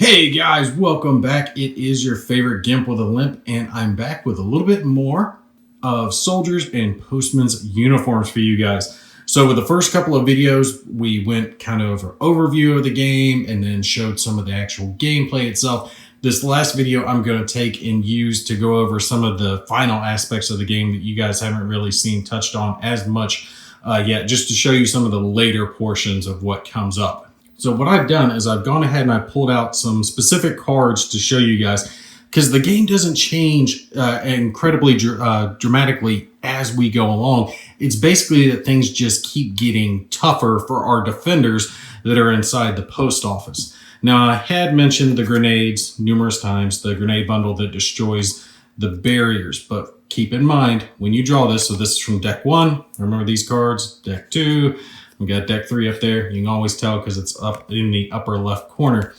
Hey guys, welcome back. It is your favorite Gimp with a Limp, and I'm back with a little bit more of soldiers and postmen's uniforms for you guys. So with the first couple of videos, we went kind of over overview of the game and then showed some of the actual gameplay itself. This last video I'm going to take and use to go over some of the final aspects of the game that you guys haven't really seen touched on as much yet, just to show you some of the later portions of what comes up. So what I've done is I've gone ahead and I pulled out some specific cards to show you guys, because the game doesn't change incredibly dramatically as we go along. It's basically that things just keep getting tougher for our defenders that are inside the post office. Now, I had mentioned the grenades numerous times, the grenade bundle that destroys the barriers, but keep in mind when you draw this, so this is from deck 1, remember these cards, deck 2, we got deck 3 up there. You can always tell because it's up in the upper left corner.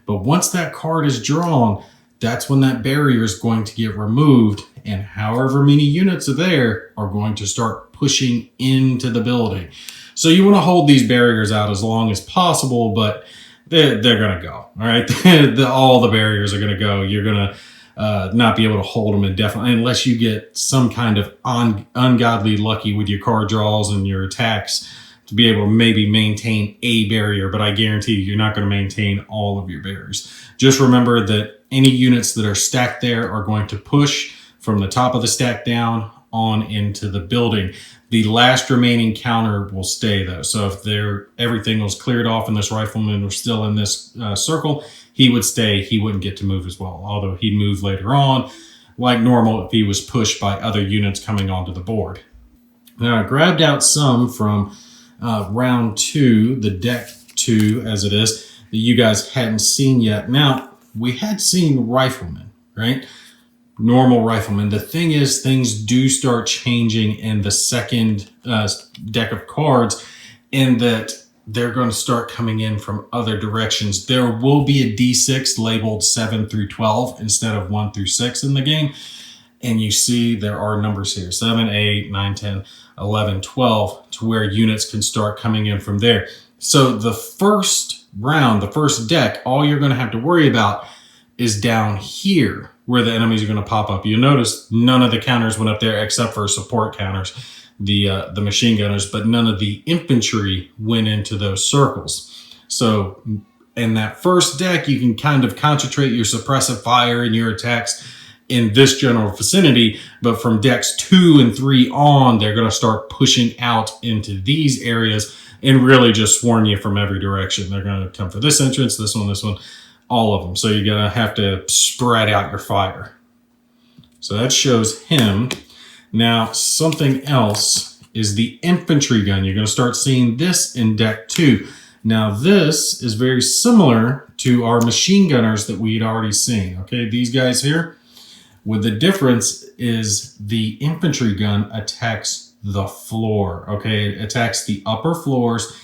But once that card is drawn, that's when that barrier is going to get removed, and however many units are there are going to start pushing into the building. So you want to hold these barriers out as long as possible, but they're going to go. All right, all the barriers are going to go. You're going to not be able to hold them indefinitely unless you get some kind of ungodly lucky with your card draws and your attacks to be able to maybe maintain a barrier, but I guarantee you're not going to maintain all of your barriers. Just remember that any units that are stacked there are going to push from the top of the stack down on into the building. The last remaining counter will stay though. So if everything was cleared off and this rifleman was still in this circle, he would stay. He wouldn't get to move as well, although he'd move later on like normal if he was pushed by other units coming onto the board. Now I grabbed out some from round 2, the deck 2 as it is, that you guys hadn't seen yet. Now, we had seen riflemen, right? Normal riflemen. The thing is, things do start changing in the second deck of cards, in that they're going to start coming in from other directions. There will be a D6 labeled 7 through 12 instead of 1 through 6 in the game. And you see there are numbers here, 7, 8, 9, 10, 11, 12, to where units can start coming in from there. So the first round, the first deck, all you're going to have to worry about is down here where the enemies are going to pop up. You'll notice none of the counters went up there except for support counters, the machine gunners, but none of the infantry went into those circles. So in that first deck, you can kind of concentrate your suppressive fire and your attacks in this general vicinity, but from decks 2 and 3 on, they're going to start pushing out into these areas and really just swarm you from every direction. They're going to come for this entrance, this one, all of them. So you're going to have to spread out your fire. So that shows him. Now, something else is the infantry gun. You're going to start seeing this in deck 2. Now, this is very similar to our machine gunners that we'd already seen. Okay, these guys here. With the difference is the infantry gun attacks the floor, okay? It attacks the upper floors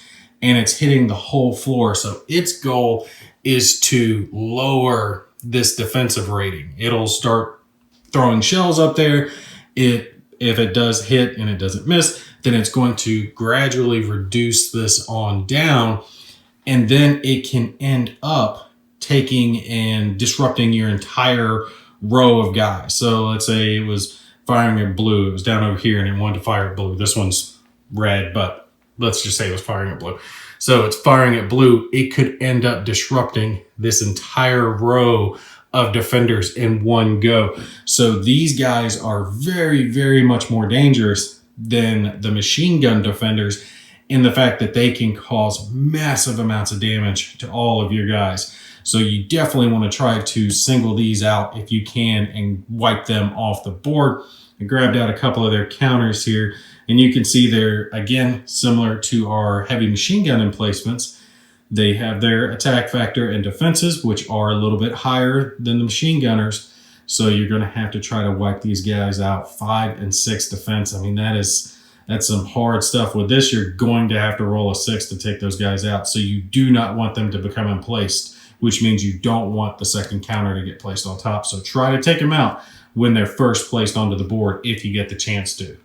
and it's hitting the whole floor. So its goal is to lower this defensive rating. It'll start throwing shells up there. If it does hit and it doesn't miss, then it's going to gradually reduce this on down, and then it can end up taking and disrupting your entire row of guys. So let's say it was firing at blue. It was down over here and it wanted to fire at blue. This one's red, but let's just say it was firing at blue. So it's firing at blue. It could end up disrupting this entire row of defenders in one go. So these guys are very, very much more dangerous than the machine gun defenders in the fact that they can cause massive amounts of damage to all of your guys. So you definitely want to try to single these out if you can and wipe them off the board. I grabbed out a couple of their counters here, and you can see they're, again, similar to our heavy machine gun emplacements. They have their attack factor and defenses, which are a little bit higher than the machine gunners. So you're going to have to try to wipe these guys out. 5 and 6 defense. I mean, that's some hard stuff. With this, you're going to have to roll a 6 to take those guys out. So you do not want them to become emplaced, which means you don't want the second counter to get placed on top. So try to take them out when they're first placed onto the board if you get the chance to.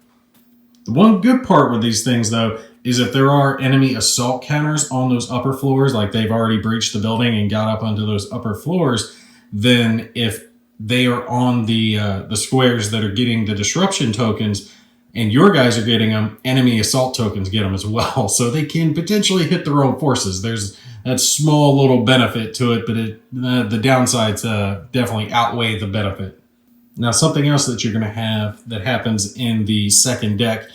The one good part with these things, though, is if there are enemy assault counters on those upper floors, like they've already breached the building and got up onto those upper floors, then if they are on the squares that are getting the disruption tokens and your guys are getting them, enemy assault tokens get them as well. So they can potentially hit their own forces. There's that small little benefit to it, but the downsides definitely outweigh the benefit. Now, something else that you're going to have that happens in the second deck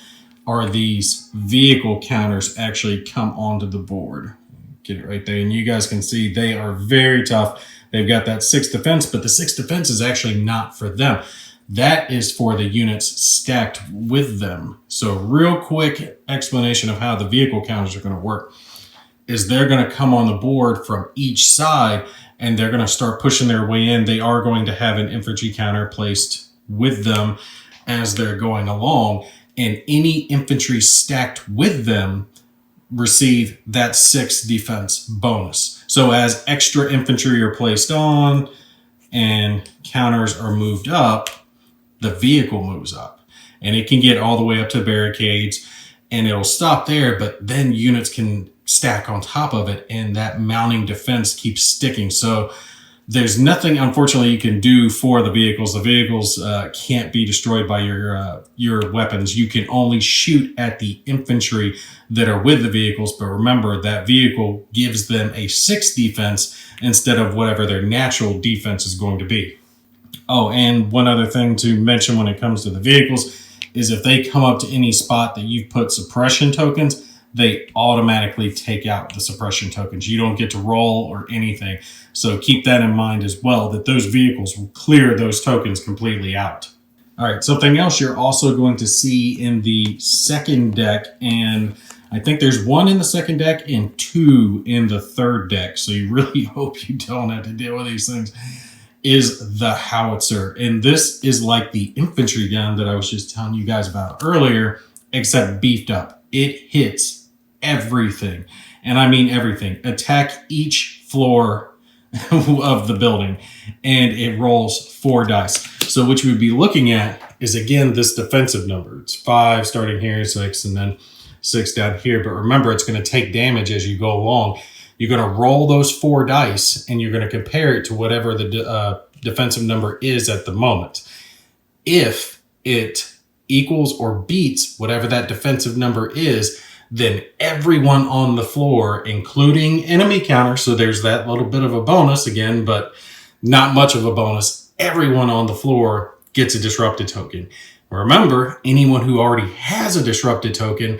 are these vehicle counters actually come onto the board. Get it right there. And you guys can see they are very tough. They've got that 6 defense, but the 6 defense is actually not for them. That is for the units stacked with them. So real quick explanation of how the vehicle counters are going to work is they're going to come on the board from each side and they're going to start pushing their way in. They are going to have an infantry counter placed with them as they're going along, and any infantry stacked with them receive that 6 defense bonus. So as extra infantry are placed on and counters are moved up, the vehicle moves up, and it can get all the way up to barricades and it'll stop there, but then units can stack on top of it and that mounting defense keeps sticking. So there's nothing, unfortunately, you can do for the vehicles. The vehicles can't be destroyed by your weapons. You can only shoot at the infantry that are with the vehicles. But remember, that vehicle gives them a 6 defense instead of whatever their natural defense is going to be. Oh, and one other thing to mention when it comes to the vehicles is if they come up to any spot that you've put suppression tokens, they automatically take out the suppression tokens. You don't get to roll or anything. So keep that in mind as well, that those vehicles will clear those tokens completely out. All right, something else you're also going to see in the second deck, and I think there's 1 in the second deck and 2 in the third deck, so you really hope you don't have to deal with these things, is the Howitzer. And this is like the infantry gun that I was just telling you guys about earlier, except beefed up. It hits everything, and I mean everything. Attack each floor of the building, and it rolls 4 dice. So what you would be looking at is, again, this defensive number. It's 5 starting here, 6, and then 6 down here. But remember, it's going to take damage as you go along. You're going to roll those 4 dice, and you're going to compare it to whatever the defensive number is at the moment. If it equals or beats whatever that defensive number is, then everyone on the floor, including enemy counter, so there's that little bit of a bonus again, but not much of a bonus, everyone on the floor gets a disrupted token. Remember, anyone who already has a disrupted token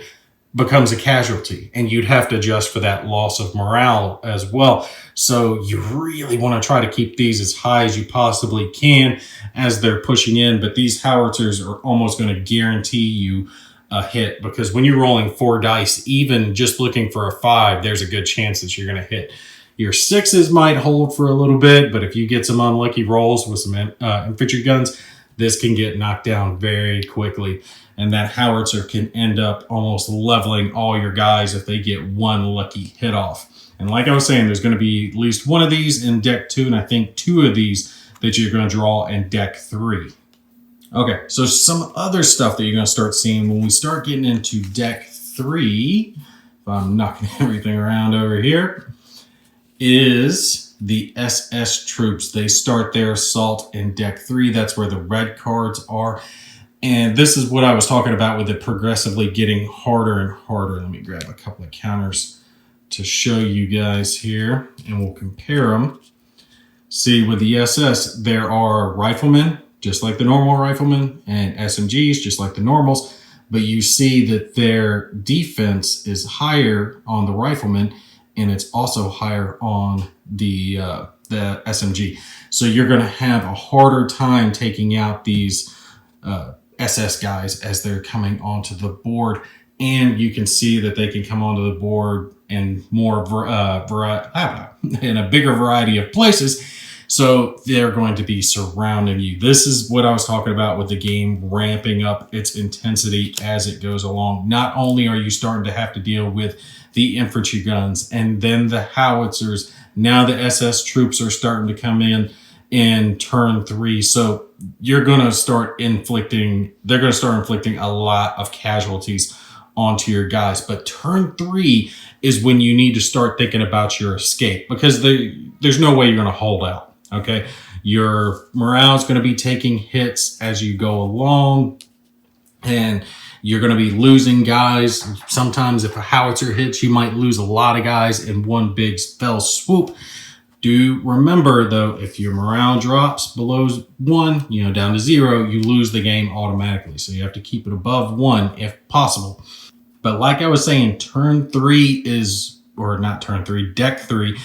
becomes a casualty, and you'd have to adjust for that loss of morale as well. So you really want to try to keep these as high as you possibly can as they're pushing in, but these howitzers are almost going to guarantee you a hit, because when you're rolling 4 dice, even just looking for a 5, there's a good chance that you're going to hit. Your 6s might hold for a little bit, but if you get some unlucky rolls with some infantry guns, this can get knocked down very quickly. And that howitzer can end up almost leveling all your guys if they get 1 lucky hit off. And like I was saying, there's going to be at least 1 of these in deck 2, and I think 2 of these that you're going to draw in deck 3. Okay, so some other stuff that you're going to start seeing when we start getting into deck 3, if I'm knocking everything around over here, is the SS troops. They start their assault in deck 3. That's where the red cards are. And this is what I was talking about with it progressively getting harder and harder. Let me grab a couple of counters to show you guys here, and we'll compare them. See, with the SS, there are riflemen, just like the normal riflemen, and SMGs, just like the normals. But you see that their defense is higher on the riflemen, and it's also higher on the SMG. So you're going to have a harder time taking out these SS guys as they're coming onto the board. And you can see that they can come onto the board in more in a bigger variety of places. So they're going to be surrounding you. This is what I was talking about with the game ramping up its intensity as it goes along. Not only are you starting to have to deal with the infantry guns and then the howitzers, now the SS troops are starting to come in turn 3. So you're going to start inflicting, they're going to start inflicting a lot of casualties onto your guys. But turn 3 is when you need to start thinking about your escape, because there's no way you're going to hold out. Okay. Your morale is going to be taking hits as you go along, and you're going to be losing guys. Sometimes if a howitzer hits, you might lose a lot of guys in one big fell swoop. Do remember though, if your morale drops below 1, down to 0, you lose the game automatically. So you have to keep it above 1 if possible. But like I was saying, turn 3 is, or not turn 3, deck 3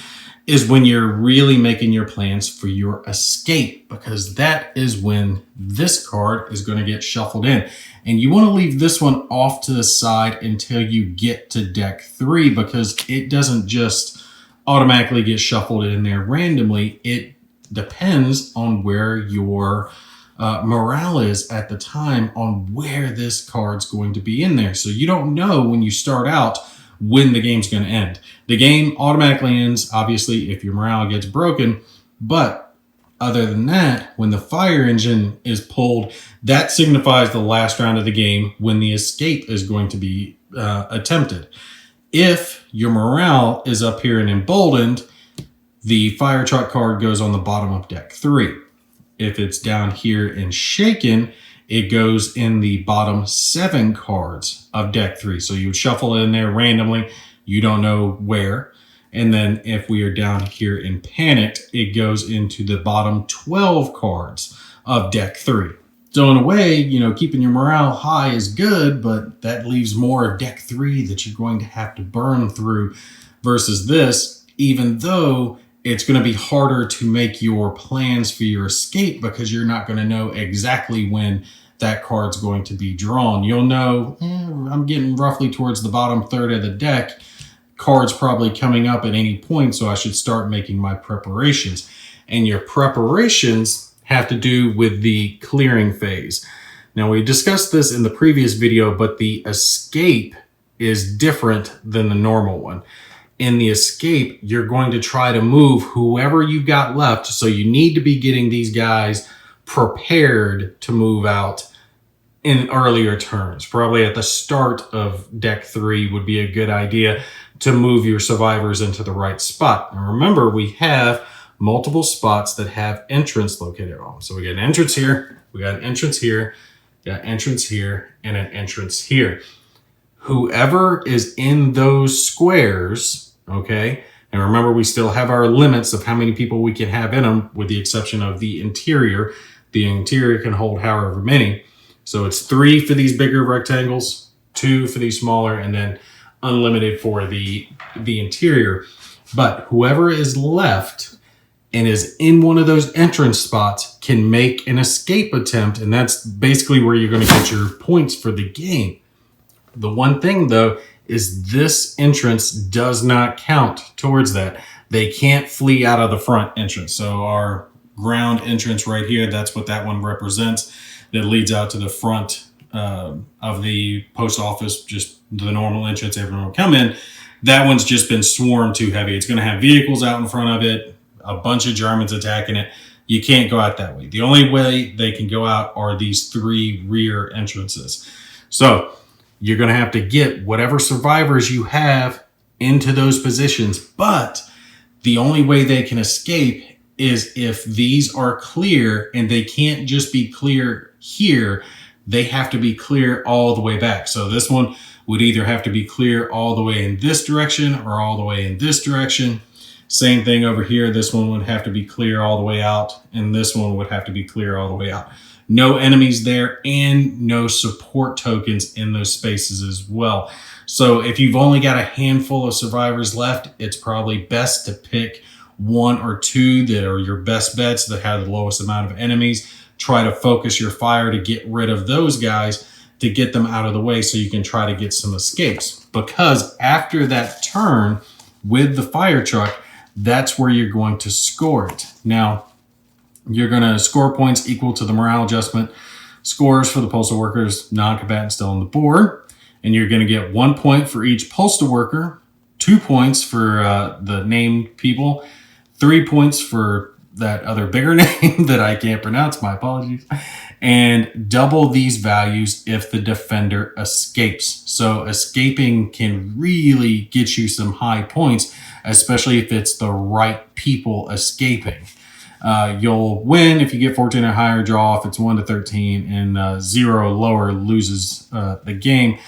is when you're really making your plans for your escape, because that is when this card is going to get shuffled in. And you want to leave this one off to the side until you get to deck 3, because it doesn't just automatically get shuffled in there randomly. It depends on where your morale is at the time on where this card's going to be in there. So you don't know when you start out when the game's going to end. The game automatically ends, obviously, if your morale gets broken. But other than that, when the fire engine is pulled, that signifies the last round of the game when the escape is going to be attempted. If your morale is up here and emboldened, the fire truck card goes on the bottom of deck 3. If it's down here and shaken, it goes in the bottom 7 cards of deck 3. So you would shuffle it in there randomly. You don't know where. And then if we are down here in panicked, it goes into the bottom 12 cards of deck 3. So in a way, keeping your morale high is good, but that leaves more of deck 3 that you're going to have to burn through versus this, even though it's going to be harder to make your plans for your escape because you're not going to know exactly when that card's going to be drawn. You'll know, I'm getting roughly towards the bottom third of the deck. Card's probably coming up at any point, so I should start making my preparations. And your preparations have to do with the clearing phase. Now, we discussed this in the previous video, but the escape is different than the normal one. In the escape, you're going to try to move whoever you've got left. So you need to be getting these guys prepared to move out in earlier turns. Probably at the start of deck 3 would be a good idea to move your survivors into the right spot. And remember, we have multiple spots that have entrance located on them. So we got an entrance here, we got an entrance here, got an entrance here, and an entrance here. Whoever is in those squares, okay, and remember we still have our limits of how many people we can have in them with the exception of the interior. The interior can hold however many. So it's 3 for these bigger rectangles, 2 for these smaller, and then unlimited for the interior. But whoever is left and is in one of those entrance spots can make an escape attempt, and that's basically where you're going to get your points for the game. The one thing, though, is this entrance does not count towards that. They can't flee out of the front entrance. So our ground entrance right here, that's what that one represents. That leads out to the front of the post office, just the normal entrance everyone will come in. That one's just been swarmed too heavy. It's going to have vehicles out in front of it, a bunch of Germans attacking it. You can't go out that way. The only way they can go out are these 3 rear entrances. So you're going to have to get whatever survivors you have into those positions. But the only way they can escape is if these are clear, and they can't just be clear here. They have to be clear all the way back. So this one would either have to be clear all the way in this direction or all the way in this direction. Same thing over here. This one would have to be clear all the way out, and this one would have to be clear all the way out. No enemies there and no support tokens in those spaces as well. So if you've only got a handful of survivors left, it's probably best to pick 1 or 2 that are your best bets that have the lowest amount of enemies. Try to focus your fire to get rid of those guys, to get them out of the way so you can try to get some escapes. Because after that turn with the fire truck, that's where you're going to score it. Now, you're going to score points equal to the morale adjustment scores for the postal workers, non-combatants still on the board. And you're going to get 1 point for each postal worker, 2 points for the named people, 3 points for that other bigger name that I can't pronounce, my apologies, and double these values if the defender escapes. So escaping can really get you some high points, especially if it's the right people escaping. You'll win if you get 14 or higher draw if it's 1 to 13, and 0 or lower loses the game.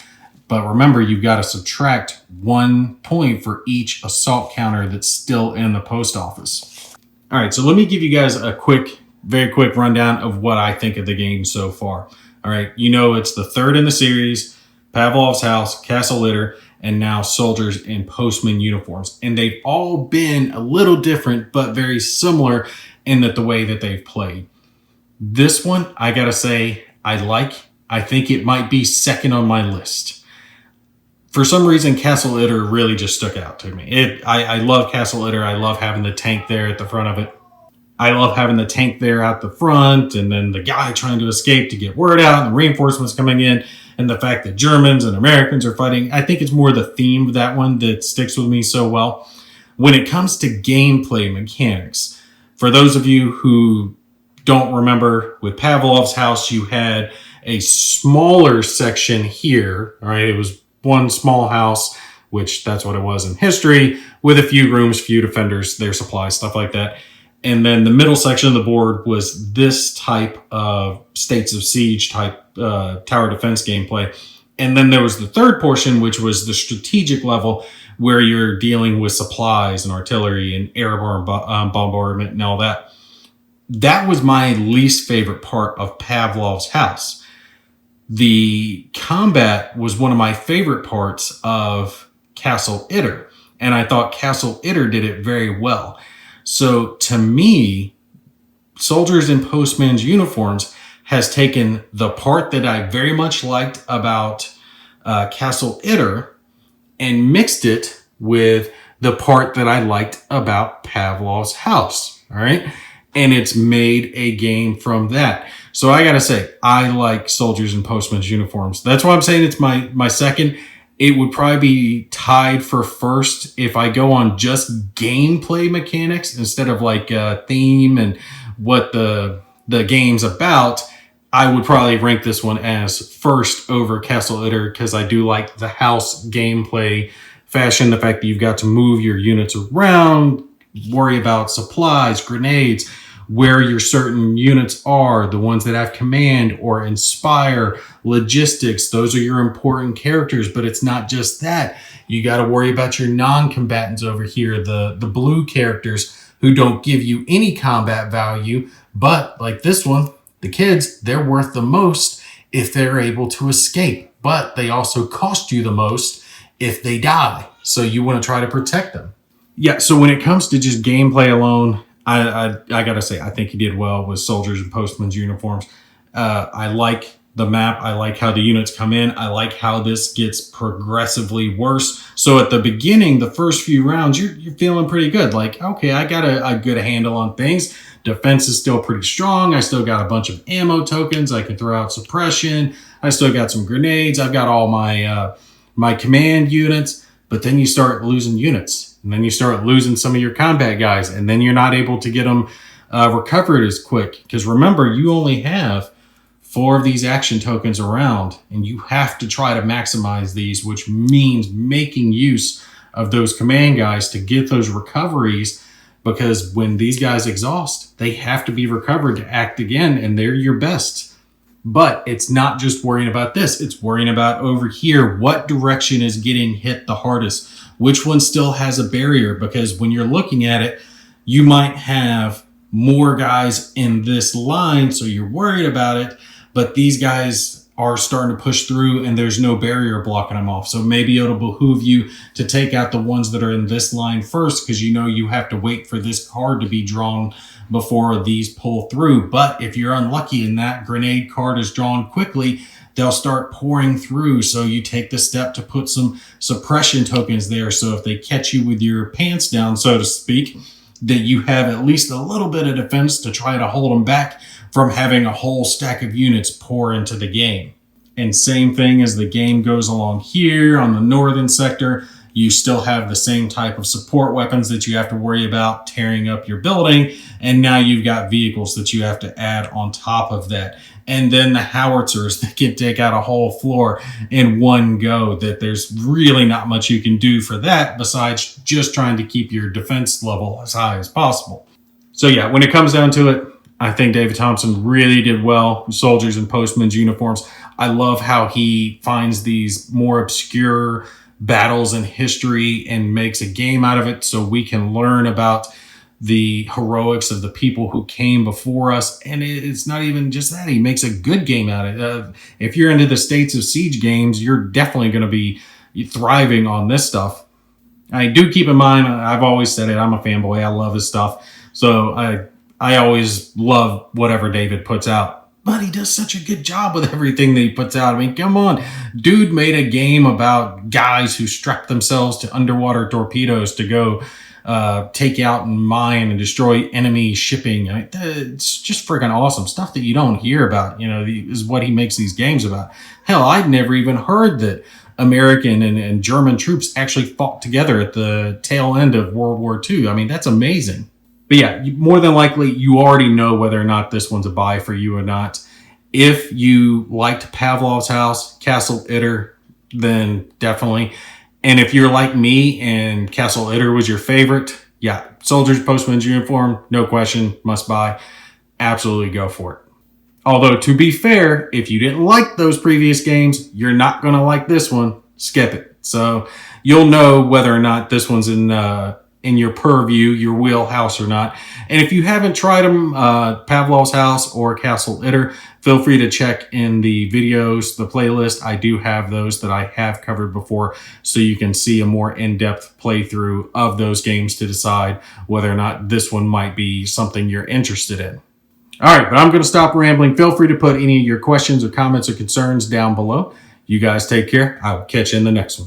But remember, you've got to subtract 1 point for each assault counter that's still in the post office. All right, so let me give you guys a very quick rundown of what I think of the game so far. All right, you know it's the third in the series, Pavlov's House, Castle Litter, and now Soldiers in Postman uniforms. And they've all been a little different, but very similar in the way that they've played. This one, I gotta say, I think it might be second on my list. For some reason, Castle Litter really just stuck out to me. I love Castle Litter. I love having the tank there at the front of it. I love having the tank there out the front, and then the guy trying to escape to get word out, and the reinforcements coming in, and the fact that Germans and Americans are fighting. I think it's more the theme of that one that sticks with me so well. When it comes to gameplay mechanics, for those of you who don't remember, with Pavlov's House, you had a smaller section here. All right, it was one small house, which that's what it was in history, with a few rooms, few defenders, their supplies, stuff like that. And then the middle section of the board was this type of States of Siege type tower defense gameplay. And then there was the third portion, which was the strategic level, where you're dealing with supplies and artillery and airborne bombardment and all that. That was my least favorite part of Pavlov's House. The combat was one of my favorite parts of Castle Itter, and I thought Castle Itter did it very well. So to me, Soldiers in Postman's uniforms has taken the part that I very much liked about Castle Itter and mixed it with the part that I liked about Pavlov's House. All right. And it's made a game from that. So I got to say, I like Soldiers in Postman's uniforms. That's why I'm saying it's my second. It would probably be tied for first if I go on just gameplay mechanics instead of like theme and what the game's about. I would probably rank this one as first over Castle Itter because I do like the house gameplay fashion, the fact that you've got to move your units around, worry about supplies, grenades, where your certain units are, the ones that have command or inspire, logistics. Those are your important characters, but it's not just that. You got to worry about your non-combatants over here, the blue characters who don't give you any combat value, but like this one, the kids, they're worth the most if they're able to escape, but they also cost you the most if they die. So you want to try to protect them. Yeah, so when it comes to just gameplay alone, I gotta say, I think he did well with Soldiers and Postman's uniforms. I like the map. I like how the units come in. I like how this gets progressively worse. So at the beginning, the first few rounds, you're feeling pretty good. Like, okay, I got a good handle on things. Defense is still pretty strong. I still got a bunch of ammo tokens. I can throw out suppression. I still got some grenades. I've got all my my command units. But then you start losing units. And then you start losing some of your combat guys. And then you're not able to get them recovered as quick. Because remember, you only have 4 of these action tokens around. And you have to try to maximize these, which means making use of those command guys to get those recoveries. Because when these guys exhaust, they have to be recovered to act again. And they're your best. But it's not just worrying about this. It's worrying about over here. What direction is getting hit the hardest? Which one still has a barrier? Because when you're looking at it, you might have more guys in this line, so you're worried about it. But these guys are starting to push through and there's no barrier blocking them off. So maybe it'll behoove you to take out the ones that are in this line first because you know you have to wait for this card to be drawn before these pull through. But if you're unlucky and that grenade card is drawn quickly, they'll start pouring through. So you take the step to put some suppression tokens there. So if they catch you with your pants down, so to speak, that you have at least a little bit of defense to try to hold them back from having a whole stack of units pour into the game. And same thing as the game goes along here on the northern sector, You still have the same type of support weapons that you have to worry about tearing up your building. And now you've got vehicles that you have to add on top of that. And then the howitzers that can take out a whole floor in one go, that there's really not much you can do for that besides just trying to keep your defense level as high as possible. So yeah, when it comes down to it, I think David Thompson really did well with soldiers and postmen's uniforms. I love how he finds these more obscure battles in history and makes a game out of it so we can learn about the heroics of the people who came before us. And it's not even just that. He makes a good game out of it. If you're into the States of Siege games, you're definitely going to be thriving on this stuff. I do keep in mind, I've always said it, I'm a fanboy. I love his stuff. So I always love whatever David puts out. But he does such a good job with everything that he puts out. I mean, come on. Dude made a game about guys who strapped themselves to underwater torpedoes to go take out and mine and destroy enemy shipping. I mean, it's just freaking awesome stuff that you don't hear about, is what he makes these games about. Hell, I'd never even heard that American and German troops actually fought together at the tail end of World War II. I mean, that's amazing. But yeah, more than likely, you already know whether or not this one's a buy for you or not. If you liked Pavlov's House, Castle Itter, then definitely. And if you're like me and Castle Itter was your favorite, yeah, Soldiers Postman's Uniform, no question, must buy. Absolutely go for it. Although, to be fair, if you didn't like those previous games, you're not going to like this one. Skip it. So you'll know whether or not this one's in your purview, your wheelhouse or not. And if you haven't tried them, Pavlov's House or Castle Itter, feel free to check in the videos, the playlist. I do have those that I have covered before, so you can see a more in-depth playthrough of those games to decide whether or not this one might be something you're interested in. All right, but I'm going to stop rambling. Feel free to put any of your questions or comments or concerns down below. You guys take care. I will catch you in the next one.